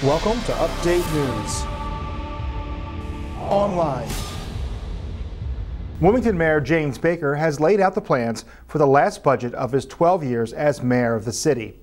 Welcome to Update News. Online. Wilmington Mayor James Baker has laid out the plans for the last budget of his 12 years as mayor of the city.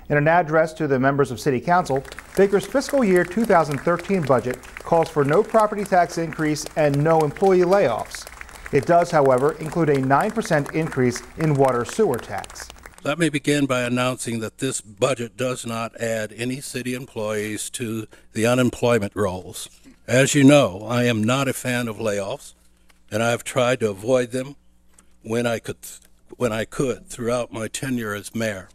In an address to the members of City Council, Baker's fiscal year 2013 budget calls for no property tax increase and no employee layoffs. It does, however, include a 9% increase in water sewer tax. Let me begin by announcing that this budget does not add any city employees to the unemployment rolls. As you know, I am not a fan of layoffs, and I have tried to avoid them when I could throughout my tenure as mayor.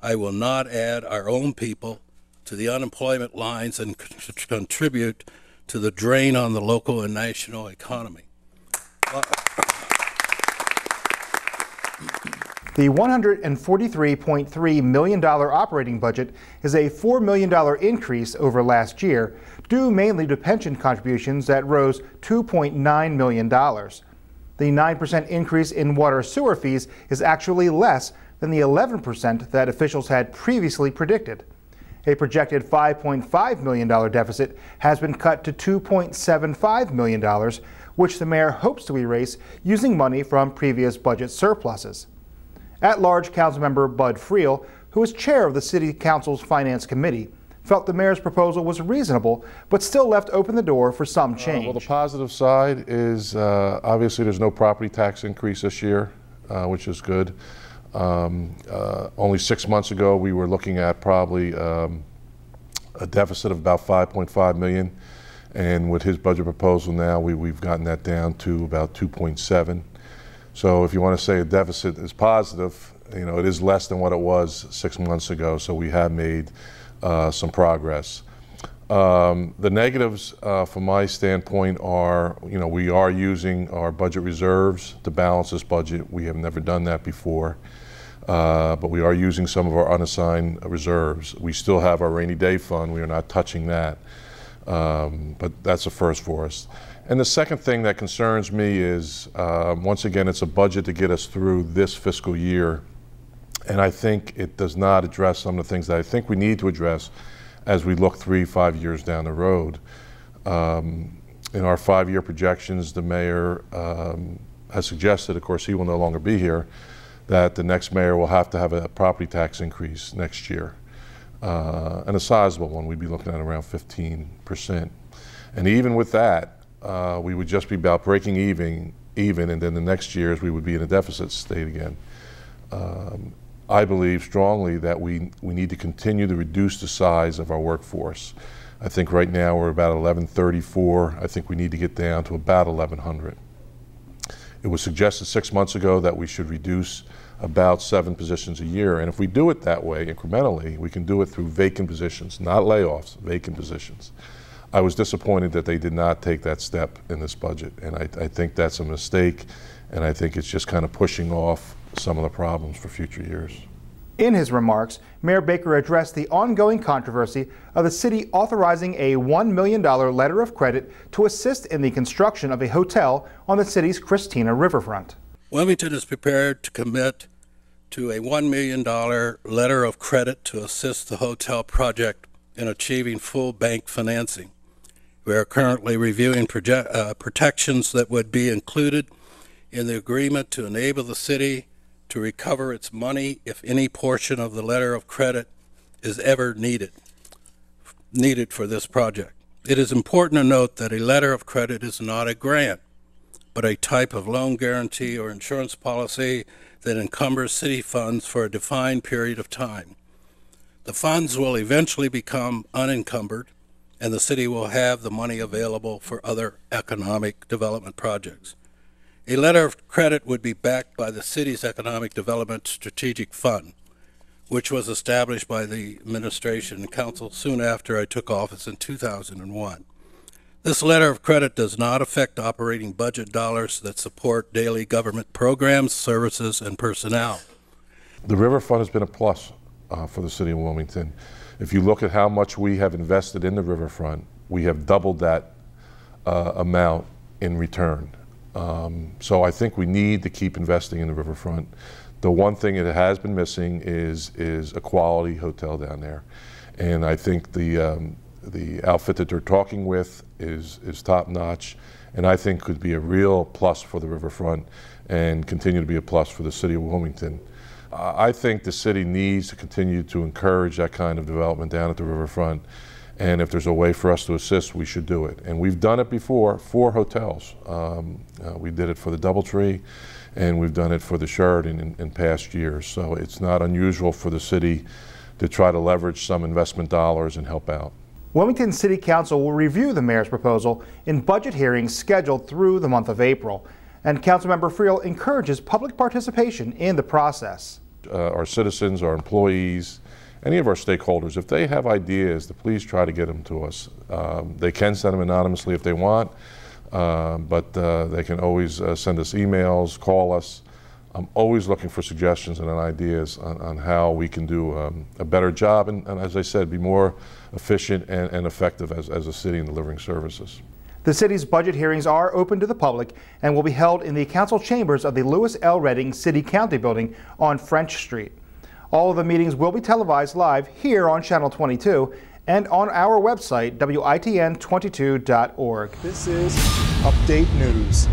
I will not add our own people to the unemployment lines and contribute to the drain on the local and national economy. The $143.3 million operating budget is a $4 million increase over last year, due mainly to pension contributions that rose $2.9 million. The 9% increase in water sewer fees is actually less than the 11% that officials had previously predicted. A projected $5.5 million deficit has been cut to $2.75 million, which the mayor hopes to erase using money from previous budget surpluses. At-large Councilmember Bud Freel, who is chair of the City Council's Finance Committee, felt the mayor's proposal was reasonable, but still left open the door for some change. Well, the positive side is obviously there's no property tax increase this year, which is good. Only 6 months ago, we were looking at probably a deficit of about $5.5 million, and with his budget proposal now, we've gotten that down to about 2.7. So if you want to say a deficit is positive, you know, it is less than what it was 6 months ago, so we have made some progress. The negatives from my standpoint are, you know, we are using our budget reserves to balance this budget. We have never done that before, but we are using some of our unassigned reserves. We still have our rainy day fund. We are not touching that, but that's a first for us. And the second thing that concerns me is, once again, it's a budget to get us through this fiscal year. And I think it does not address some of the things that I think we need to address as we look 3-5 years down the road. In our 5-year projections, the mayor has suggested, of course he will no longer be here, that the next mayor will have to have a property tax increase next year. And a sizable one. We'd be looking at around 15%. And even with that, we would just be about breaking even, and then the next years we would be in a deficit state again. I believe strongly that we need to continue to reduce the size of our workforce. I think right now we're about 1,134. I think we need to get down to about 1,100. It was suggested 6 months ago that we should reduce about 7 positions a year, and if we do it that way incrementally, we can do it through vacant positions, not layoffs, vacant positions. I was disappointed that they did not take that step in this budget, and I think that's a mistake, and I think it's just kind of pushing off some of the problems for future years. In his remarks, Mayor Baker addressed the ongoing controversy of the city authorizing a $1 million letter of credit to assist in the construction of a hotel on the city's Christina riverfront. Wilmington is prepared to commit to a $1 million letter of credit to assist the hotel project in achieving full bank financing. We are currently reviewing protections that would be included in the agreement to enable the city to recover its money if any portion of the letter of credit is ever needed for this project. It is important to note that a letter of credit is not a grant, but a type of loan guarantee or insurance policy that encumbers city funds for a defined period of time. The funds will eventually become unencumbered, and the city will have the money available for other economic development projects. A letter of credit would be backed by the city's Economic Development Strategic Fund, which was established by the administration and council soon after I took office in 2001. This letter of credit does not affect operating budget dollars that support daily government programs, services, and personnel. The river fund has been a plus for the city of Wilmington. If you look at how much we have invested in the riverfront, we have doubled that amount in return. So I think we need to keep investing in the riverfront. The one thing that has been missing is a quality hotel down there. And I think the the outfit that they're talking with is top notch, and I think could be a real plus for the riverfront and continue to be a plus for the city of Wilmington. I think the city needs to continue to encourage that kind of development down at the riverfront, and if there's a way for us to assist, we should do it. And we've done it before for hotels. We did it for the DoubleTree, and we've done it for the Sheraton in past years. So it's not unusual for the city to try to leverage some investment dollars and help out. Wilmington City Council will review the mayor's proposal in budget hearings scheduled through the month of April. And Councilmember Freel encourages public participation in the process. Our citizens, our employees, any of our stakeholders, if they have ideas, please try to get them to us. They can send them anonymously if they want, but they can always send us emails, call us. I'm always looking for suggestions and ideas on how we can do a better job and, as I said, be more efficient and effective as a city in delivering services. The city's budget hearings are open to the public and will be held in the council chambers of the Lewis L. Redding City-County Building on French Street. All of the meetings will be televised live here on Channel 22 and on our website, WITN22.org. This is Update News.